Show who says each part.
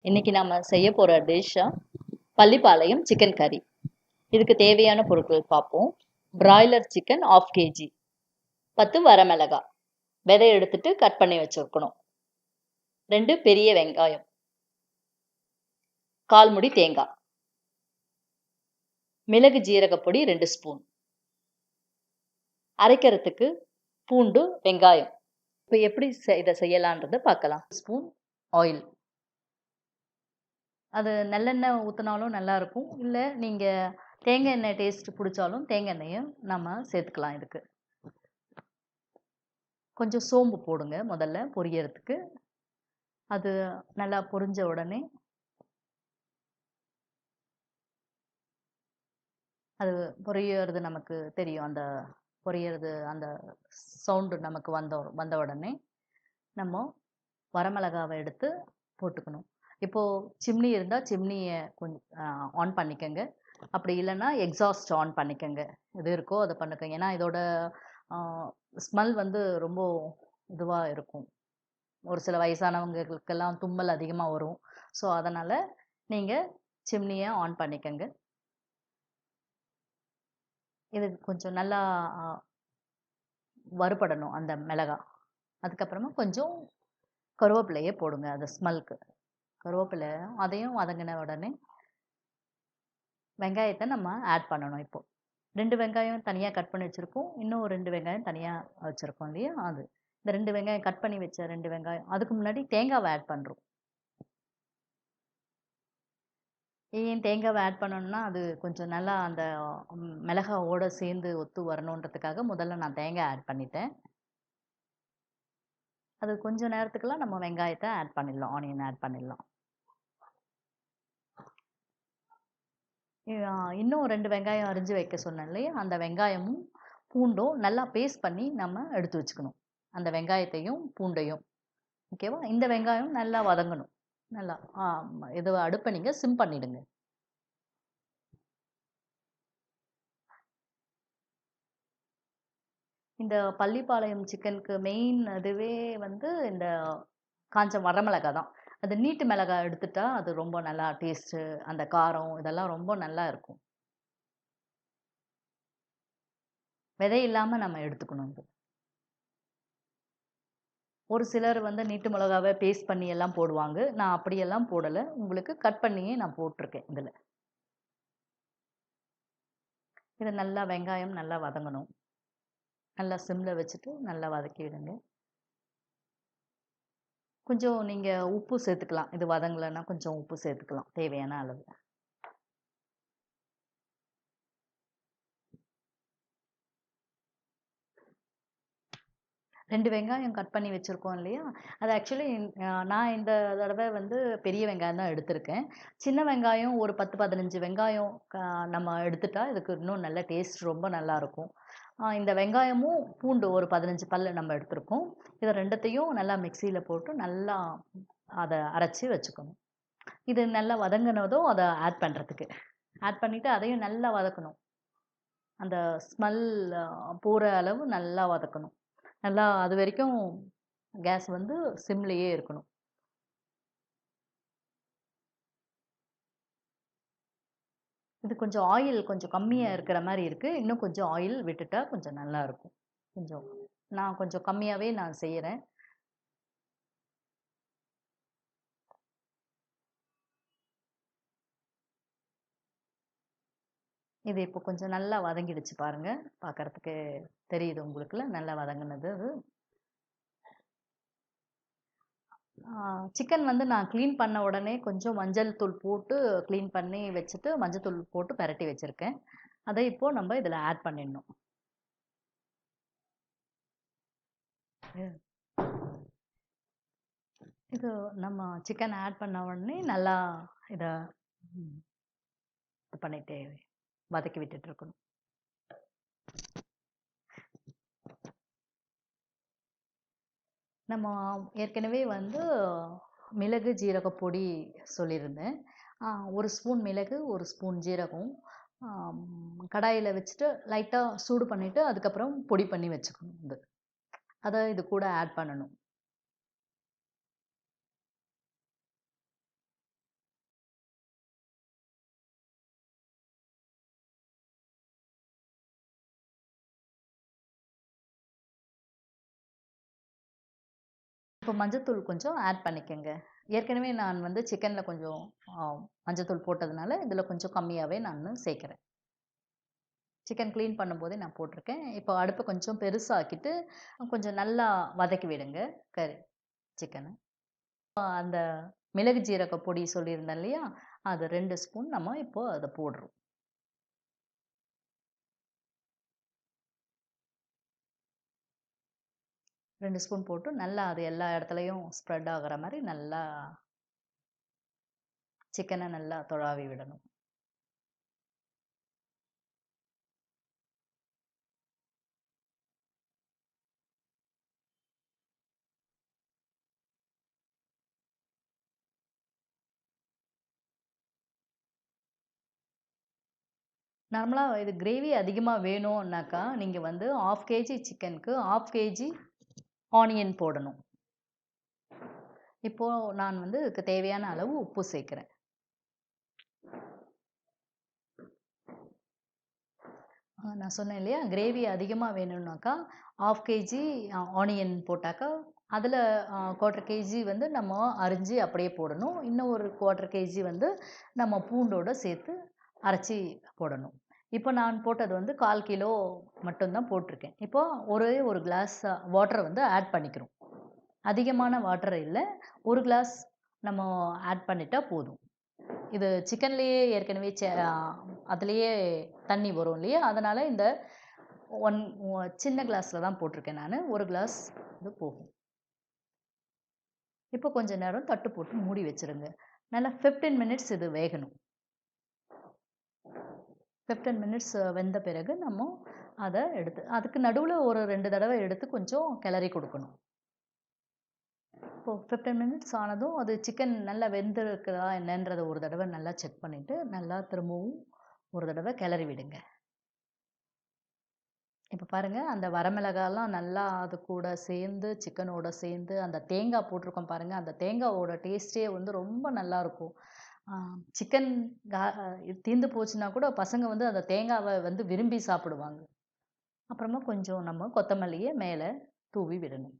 Speaker 1: இன்னைக்கு நாம செய்ய போற டிஷ் பள்ளிப்பாளையம் சிக்கன் கறி. இதுக்கு தேவையான பொருட்கள் பார்ப்போம். பிராய்லர் சிக்கன் 1/2 kg, 10 வரமிளகாய் விதை எடுத்துட்டு கட் பண்ணி வச்சிருக்கணும், 2 பெரிய வெங்காயம், 1/4 முடி தேங்காய், மிளகு ஜீரகப்பொடி 2 ஸ்பூன், அரைக்கிறதுக்கு பூண்டு, வெங்காயம். இப்போ எப்படி இதை செய்யலான்றதை பார்க்கலாம். ஸ்பூன் ஆயில், அது நல்லெண்ணெய் ஊற்றினாலும் நல்லாயிருக்கும், இல்லை நீங்கள் தேங்காய் எண்ணெய் டேஸ்ட் பிடிச்சாலும் தேங்காய் எண்ணெயும் நம்ம சேர்த்துக்கலாம். இதுக்கு கொஞ்சம் சோம்பு போடுங்க முதல்ல பொரியறதுக்கு. அது நல்லா பொரிஞ்ச உடனே அது பொரியறது நமக்கு தெரியும். அந்த பொரியறது அந்த சவுண்டு நமக்கு வந்த உடனே நம்ம வரமிளகாவை எடுத்து போட்டுக்கணும். இப்போது சிம்னி இருந்தால் சிம்னியை கொஞ்சம் ஆன் பண்ணிக்கோங்க. அப்படி இல்லைன்னா எக்ஸாஸ்ட் ஆன் பண்ணிக்கோங்க. எது இருக்கோ அதை பண்ணிக்கோங்க. ஏன்னா இதோட ஸ்மெல் வந்து ரொம்ப இதுவாக இருக்கும். ஒரு சில வயசானவங்களுக்கெல்லாம் தும்மல் அதிகமாக வரும். ஸோ அதனால் நீங்கள் சிம்னியை ஆன் பண்ணிக்கோங்க. இது கொஞ்சம் நல்லா வறுபடணும் அந்த மிளகாய். அதுக்கப்புறமா கொஞ்சம் கருவேப்பிலையே போடுங்க அந்த ஸ்மெல்க்கு. கருவேப்பிலை அதையும் வதங்கின உடனே வெங்காயத்தை நம்ம ஆட் பண்ணணும். இப்போது 2 வெங்காயம் தனியாக கட் பண்ணி வச்சுருக்கோம், இன்னும் 2 வெங்காயம் தனியாக வச்சுருக்கோம் இல்லையா. அது இந்த 2 வெங்காயம் கட் பண்ணி வச்ச 2 வெங்காயம். அதுக்கு முன்னாடி தேங்காவை ஆட் பண்ணுறோம். ஏன் தேங்காவை ஆட் பண்ணணும்னா அது கொஞ்சம் நல்லா அந்த மிளகாவோடு சேர்ந்து ஒத்து வரணுன்றதுக்காக முதல்ல நான் தேங்காய் ஆட் பண்ணிட்டேன். அது கொஞ்சம் நேரத்துக்குலாம் நம்ம வெங்காயத்தை ஆட் பண்ணிடலாம், ஆனியன் ஆட் பண்ணிடலாம். இன்னும் 2 வெங்காயம் அரிஞ்சு வைக்க சொன்னேன் இல்லையா, அந்த வெங்காயமும் பூண்டும் நல்லா பேஸ்ட் பண்ணி நம்ம எடுத்து வச்சுக்கணும். அந்த வெங்காயத்தையும் பூண்டையும், ஓகேவா. இந்த வெங்காயம் நல்லா வதங்கணும். நல்லா இது அடுப்பை நீங்கள் சிம் பண்ணிடுங்க. இந்த பள்ளிப்பாளையம் சிக்கனுக்கு மெயின் இதுவே வந்து இந்த காஞ்ச வரமிளகாய் தான். அது நீட்டு மிளகாய் எடுத்துட்டா அது ரொம்ப நல்லா டேஸ்ட்டு, அந்த காரம் இதெல்லாம் ரொம்ப நல்லா இருக்கும். விதை இல்லாமல் நம்ம எடுத்துக்கணும். இது ஒரு சிலர் வந்து நீட்டு மிளகாவை பேஸ்ட் பண்ணி எல்லாம் போடுவாங்க. நான் அப்படியெல்லாம் போடலை, உங்களுக்கு கட் பண்ணியே நான் போட்டிருக்கேன். இதில் இதை நல்லா வெங்காயம் நல்லா வதங்கணும். நல்லா சிம்மில் வச்சுட்டு நல்லா வதக்கி விடுங்க. கொஞ்சம் நீங்கள் உப்பு சேர்த்துக்கலாம். இது வதங்கலைன்னா கொஞ்சம் உப்பு சேர்த்துக்கலாம் தேவையான அளவு. ரெண்டு வெங்காயம் கட் பண்ணி வச்சுருக்கோம் இல்லையா, அது ஆக்சுவலி நான் இந்த தடவை வந்து பெரிய வெங்காயம் தான் எடுத்திருக்கேன். சின்ன வெங்காயம் ஒரு 10-15 வெங்காயம் நம்ம எடுத்துட்டா இதுக்கு இன்னும் நல்ல டேஸ்ட் ரொம்ப நல்லாயிருக்கும். இந்த வெங்காயமும் பூண்டு ஒரு 15 பல் நம்ம எடுத்திருக்கோம். இதை ரெண்டத்தையும் நல்லா மிக்சியில் போட்டு நல்லா அதை அரைச்சி வச்சுக்கணும். இது நல்லா வதங்கினதும் அதை ஆட் பண்ணுறதுக்கு ஆட் பண்ணிவிட்டு அதையும் நல்லா வதக்கணும். அந்த ஸ்மெல் போகிற அளவு நல்லா வதக்கணும். நல்லா அது வரைக்கும் கேஸ் வந்து சிம்லேயே இருக்கணும். இது கொஞ்சம் ஆயில் கொஞ்சம் கம்மியாக இருக்கிற மாதிரி இருக்குது. இன்னும் கொஞ்சம் ஆயில் விட்டுட்டா கொஞ்சம் நல்லா இருக்கும். நான் கொஞ்சம் கம்மியாகவே நான் செய்கிறேன். இது இப்போ கொஞ்சம் நல்லா வதங்கிடுச்சு பாருங்கள். பார்க்குறதுக்கு தெரியுது உங்களுக்குல நல்லா வதங்கினது. அது சிக்கன் வந்து நான் க்ளீன் பண்ண உடனே கொஞ்சம் மஞ்சள் தூள் போட்டு க்ளீன் பண்ணி வச்சுட்டு மஞ்சள் தூள் போட்டு பரட்டி வச்சுருக்கேன். அதை இப்போது நம்ம இதில் ஆட் பண்ணிடணும். இது நம்ம சிக்கன் ஆட் பண்ண உடனே நல்லா இதை இது பண்ணிட்டு வதக்கி விட்டுட்டு இருக்கணும். நம்ம ஏற்கனவே வந்து மிளகு ஜீரக பொடி சொல்லியிருந்தேன். 1 ஸ்பூன் மிளகு, 1 ஸ்பூன் ஜீரகம் கடாயில் வச்சுட்டு லைட்டாக சூடு பண்ணிவிட்டு அதுக்கப்புறம் பொடி பண்ணி வச்சுக்கணும். அதை இது கூட ஆட் பண்ணணும். இப்போ மஞ்சத்தூள் கொஞ்சம் ஆட் பண்ணிக்கங்க. ஏற்கனவே நான் வந்து சிக்கன்ல கொஞ்சம் மஞ்சத்தூள் போட்டதுனால, இதில கொஞ்சம் கம்மியாவே நானு சேர்க்கிறேன். சிக்கன் கிளீன் பண்ணும்போதே நான் போட்டிருக்கேன். இப்போ அடுப்ப கொஞ்சம் பெருசாக்கிட்டு, கொஞ்சம் நல்லா வதக்கி விடுங்க சிக்கன. அந்த மிளகு ஜீரக பொடி சொல்லியிருந்தேன் இல்லையா? அது 2 ஸ்பூன் நம்ம இப்போ அத போடுறோம். 2 ஸ்பூன் போட்டு நல்லா அது எல்லா இடத்துலயும் ஸ்ப்ரெட் ஆகுற மாரி நல்லா சிக்கன நல்லா தொழாவி விடணும். நார்மலா இது கிரேவி அதிகமா வேணும்னாக்கா, நீங்க வந்து 1/2 கேஜி சிக்கனுக்கு 1/2 கேஜி ஆனியன் போடணும். இப்போ நான் வந்து இதுக்கு தேவையான அளவு உப்பு சேர்க்கிறேன். நான் சொன்னேன் இல்லையா? கிரேவி அதிகமா வேணும்னாக்கா, 1/2 கேஜி ஆனியன் போட்டாக்கா, அதில 1/4 கேஜி வந்து நம்ம அரிஞ்சு அப்படியே போடணும். இன்னும் ஒரு 1/4 கேஜி வந்து நம்ம பூண்டோட சேர்த்து அரைச்சி போடணும். இப்போ நான் போட்டது வந்து 1/4 கிலோ மட்டும் தான் போட்டிருக்கேன். இப்போ ஒரே 1 கிளாஸ் வாட்டர் வந்து ஆட் பண்ணிக்கிறோம். அதிகமான வாட்டர் இல்ல. 1 கிளாஸ் நம்ம ஆட் பண்ணிட்டா போதும். இது சிக்கன்லேயே ஏற்கனவே அதிலேயே தண்ணி வரும் இல்லையா? அதனால இந்த 1 சின்ன கிளாஸ்ல தான் போட்டிருக்கேன் நானு. 1 கிளாஸ் இது போகும். இப்போ கொஞ்ச நேரம் தட்டு போட்டு மூடி வச்சுருங்க. நல்லா 15 மினிட்ஸ் இது வேகணும். 15 மினிட்ஸ் வெந்த பிறகு நம்ம அத எடுத்து அதுக்கு நடுவுல ஒரு 2 தடவ எடுத்து கொஞ்சம் கிளறி குடுக்கணும். இப்போ 15 மினிட்ஸ் ஆனதும் அது சிக்கன் நல்லா வெந்திருக்குதா என்னன்றத ஒரு தடவ நல்லா செக் பண்ணிட்டு, நல்லா திரும்பவும் ஒரு தடவ கிளறி விடுங்க. இப்ப பாருங்க, அந்த வரமிளகாலாம் நல்லா அது கூட சேர்ந்து, சிக்கனோட சேர்ந்து, அந்த தேங்காய் போட்டிருக்கோம் பாருங்க, அந்த தேங்காவோட டேஸ்ட்டே வந்து ரொம்ப நல்லாருக்கும். ஆ சிக்கன் கா தீந்து போச்சுன்னா கூட பசங்க வந்து அந்த தேங்காவ வந்து விரும்பி சாப்பிடுவாங்க. அப்புறமா கொஞ்சம் நம்ம கொத்தமல்லிய மேல தூவி விடணும்.